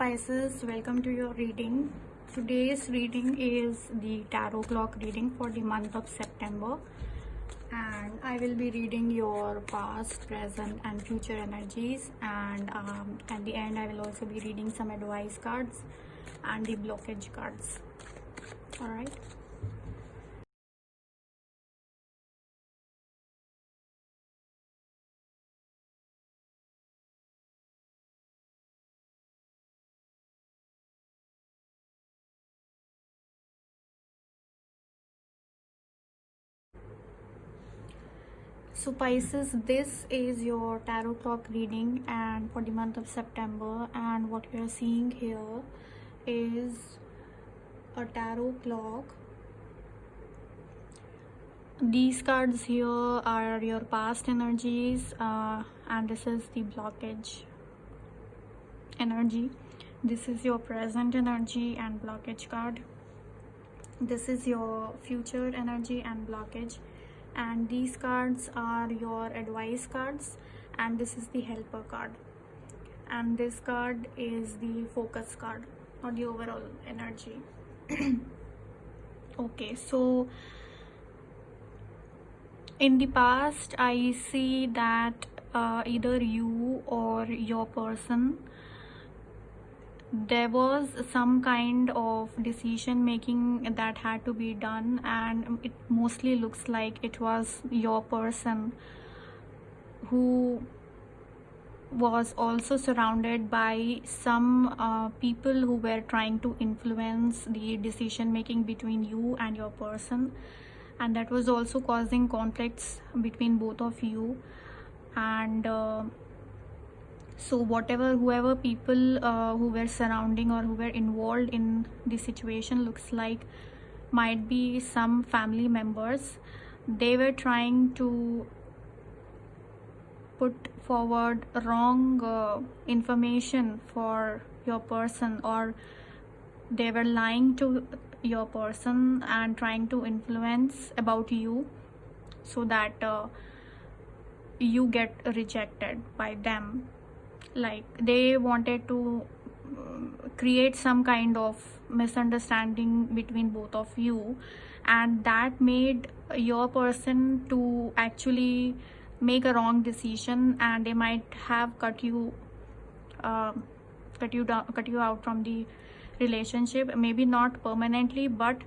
Pisces, welcome to your reading. Today's reading is the tarot clock reading for the month of September, and I will be reading your past, present and future energies, and at the end I will also be reading some advice cards and the blockage cards. All right. So Pisces, this is your tarot clock reading and for the month of September, and what we are seeing here is a tarot clock. These cards here are your past energies, and this is the blockage energy. This is your present energy and blockage card. This is your future energy and blockage, and these cards are your advice cards, and this is the helper card, and this card is the focus card or the overall energy. Okay, so in the past I see that either you or your person, there was some kind of decision making that had to be done, and it mostly looks like it was your person who was also surrounded by some people who were trying to influence the decision making between you and your person, and that was also causing conflicts between both of you. And so whoever people who were surrounding or who were involved in the situation, looks like might be some family members. They were trying to put forward wrong information for your person, or they were lying to your person and trying to influence about you so that you get rejected by them. Like they wanted to create some kind of misunderstanding between both of you, and that made your person to actually make a wrong decision, and they might have cut you out from the relationship, maybe not permanently, but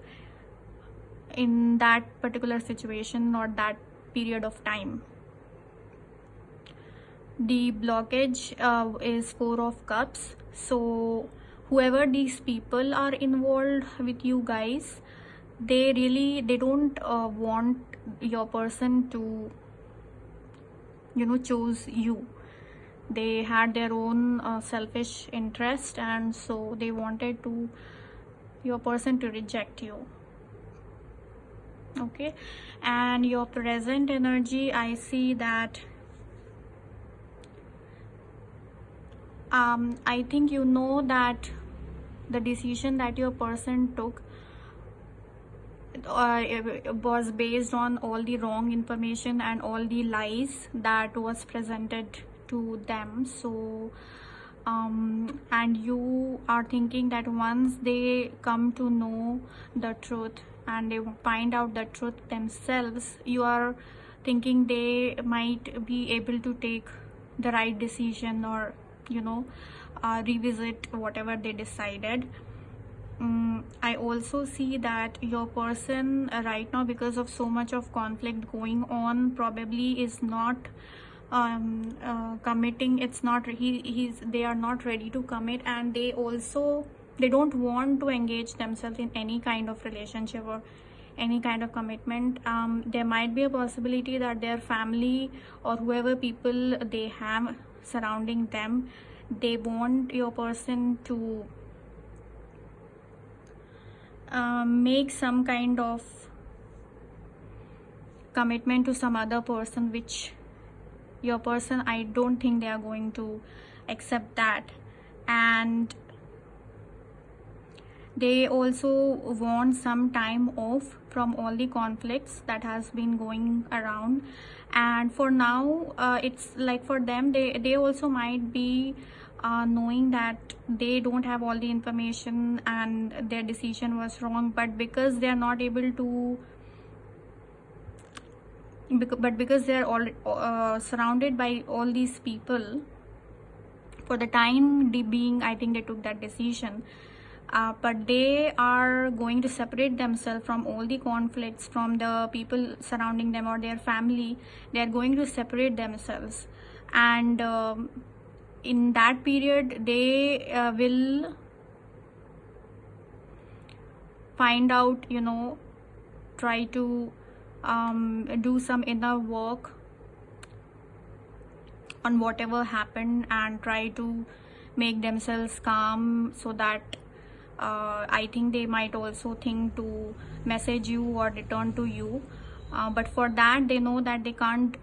in that particular situation or that period of time. The blockage is 4 of Cups. So whoever these people are involved with you guys, they don't want your person to choose you. They had their own selfish interest, and so they wanted your person to reject you. Okay, and your present energy, I see that I think you know that the decision that your person took was based on all the wrong information and all the lies that was presented to them. So and you are thinking that once they come to know the truth and they find out the truth themselves, you are thinking they might be able to take the right decision, or revisit whatever they decided. I also see that your person right now, because of so much of conflict going on, probably is not committing. It's not they are not ready to commit, and they don't want to engage themselves in any kind of relationship or any kind of commitment. There might be a possibility that their family or whoever people they have surrounding them, they want your person to make some kind of commitment to some other person, which your person, I don't think they are going to accept that. And they also want some time off from all the conflicts that has been going around. And for now, it's like for them, they also might be knowing that they don't have all the information and their decision was wrong, but because they are not able to, but because they are all surrounded by all these people, for the time being, I think they took that decision. But they are going to separate themselves from all the conflicts, from the people surrounding them or their family. They are going to separate themselves, and in that period they will find out, try to do some inner work on whatever happened and try to make themselves calm, so that I think they might also think to message you or return to you, but for that they know that they can't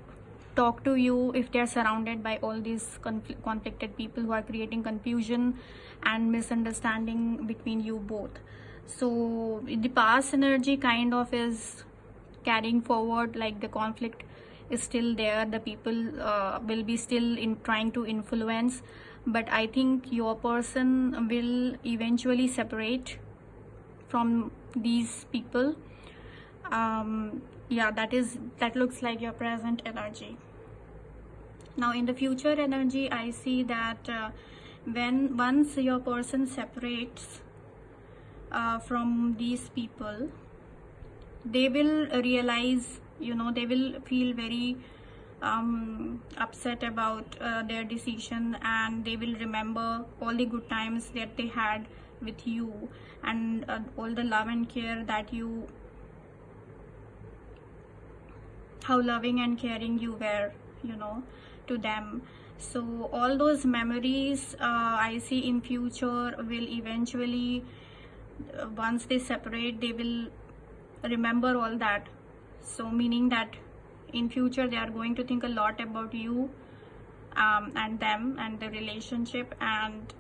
talk to you if they are surrounded by all these conflicted people who are creating confusion and misunderstanding between you both. So the past energy kind of is carrying forward, like the conflict is still there, the people will be still in trying to influence, but I think your person will eventually separate from these people. Yeah, that looks like your present energy. Now in the future energy, I see that once your person separates from these people, they will realize, they will feel very upset about their decision, and they will remember all the good times that they had with you, and all the love and care that you, how loving and caring you were, to them. So all those memories, I see in future will eventually, once they separate, they will remember all that. So meaning that in future they are going to think a lot about you, and them and the relationship, and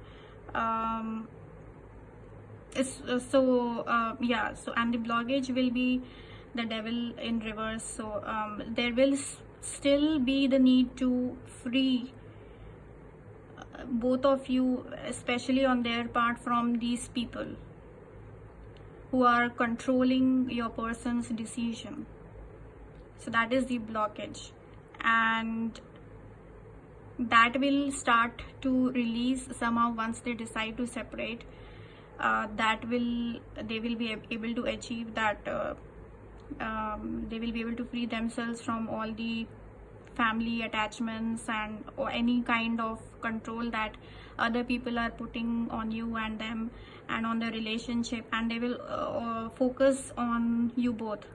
yeah, so and the blockage will be the devil in reverse. So there will still be the need to free both of you, especially on their part, from these people who are controlling your person's decision. So that is the blockage, and that will start to release somehow once they decide to separate. They will be able to achieve that. They will be able to free themselves from all the family attachments and or any kind of control that other people are putting on you and them and on the relationship, and they will focus on you both.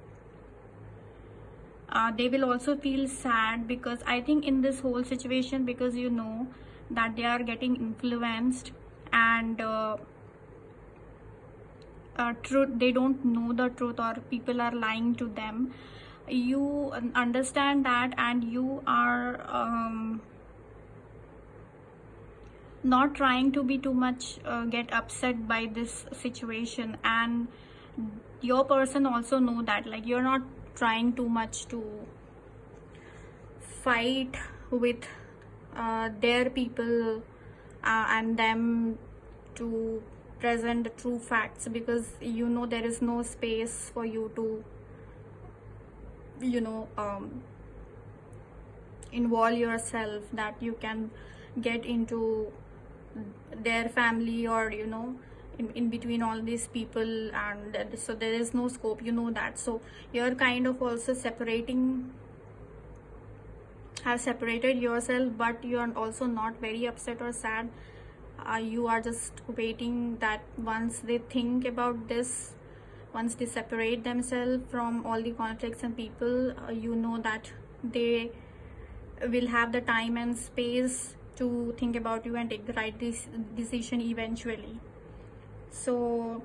They will also feel sad, because I think in this whole situation, because that they are getting influenced, and truth, they don't know the truth, or people are lying to them. You understand that, and you are not trying to be too much get upset by this situation, and your person also know that, like, you're not trying too much to fight with their people and them to present the true facts, because there is no space for you to involve yourself, that you can get into their family, or in between all these people, and so there is no scope, that. So you're kind of also have separated yourself, but you are also not very upset or sad. You are just waiting that once they think about this, once they separate themselves from all the conflicts and people, that they will have the time and space to think about you and take the right decision eventually. So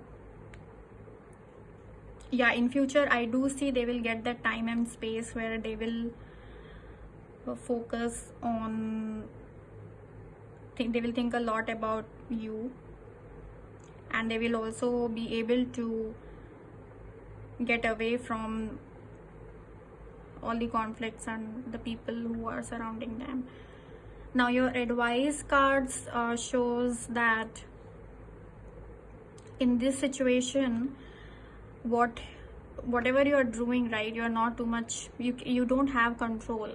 yeah, in future I do see they will get that time and space where they will focus on, they will think a lot about you, and they will also be able to get away from all the conflicts and the people who are surrounding them. Now your advice cards shows that in this situation, whatever you are doing, right, you're not too much, you don't have control,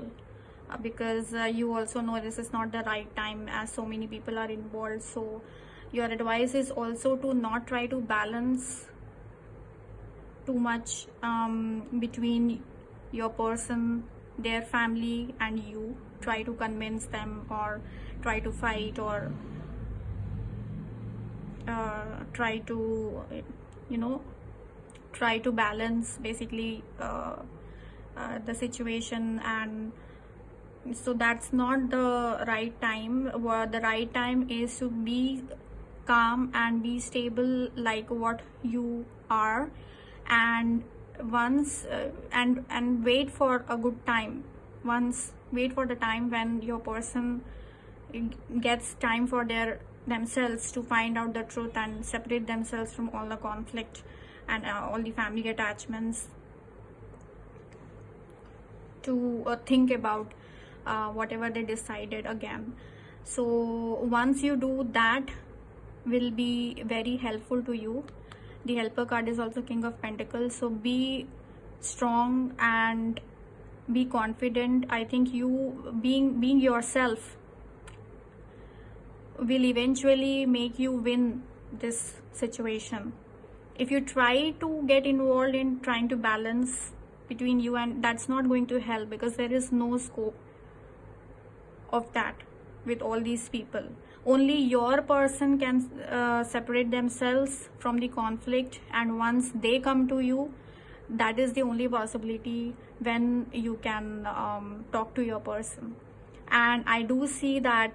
because you also know this is not the right time, as so many people are involved. So your advice is also to not try to balance too much between your person, their family, and you. Try to convince them, or try to fight, or try to, try to balance basically the situation. And so that's not the right time. The right time is to be calm and be stable, like what you are, and once and wait for a good time. Wait for the time when your person gets time for themselves to find out the truth and separate themselves from all the conflict and all the family attachments, to think about whatever they decided again. So once you do that, will be very helpful to you. The helper card is also King of Pentacles, so be strong and be confident. I think you being yourself will eventually make you win this situation. If you try to get involved in trying to balance between you, and that's not going to help, because there is no scope of that with all these people. Only your person can separate themselves from the conflict, and once they come to you, that is the only possibility when you can talk to your person. And I do see that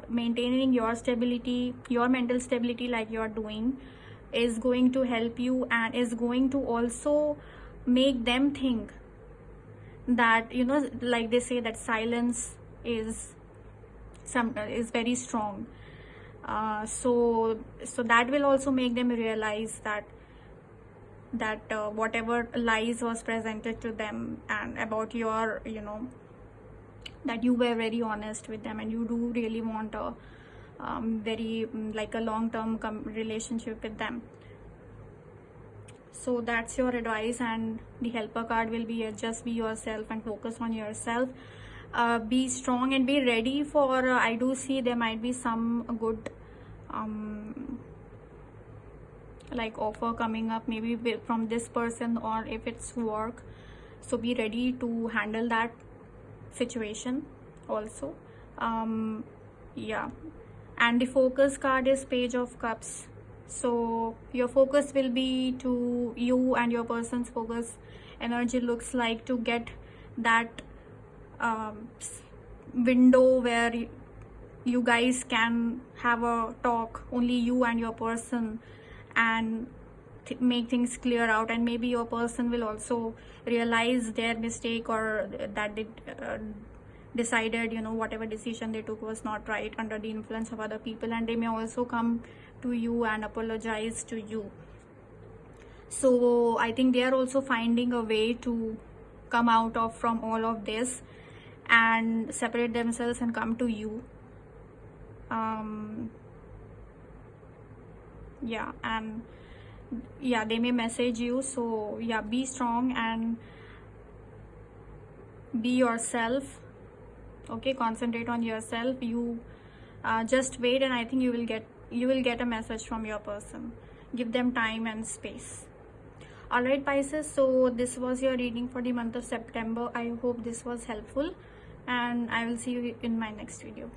maintaining your stability, your mental stability, like you're doing, is going to help you, and is going to also make them think that, like they say, that silence is very strong. So that will also make them realize that whatever lies was presented to them, and about your, that you were very honest with them, and you do really want a very like a long-term relationship with them. So that's your advice. And the helper card will be just be yourself and focus on yourself. Be strong and be ready for I do see there might be some good like offer coming up, maybe from this person, or if it's work. So be ready to handle that situation also. Yeah. And the focus card is Page of Cups. So your focus will be to you, and your person's focus energy looks like to get that window where you guys can have a talk, only you and your person, and make things clear out. And maybe your person will also realize their mistake, or that they decided, whatever decision they took was not right under the influence of other people, and they may also come to you and apologize to you. So I think they are also finding a way to come out of from all of this and separate themselves and come to you. Yeah. And yeah, they may message you. So yeah, be strong and be yourself. Okay, concentrate on yourself. You just wait, and I think you will get a message from your person. Give them time and space. Alright, Pisces, so this was your reading for the month of September. I hope this was helpful, and I will see you in my next video.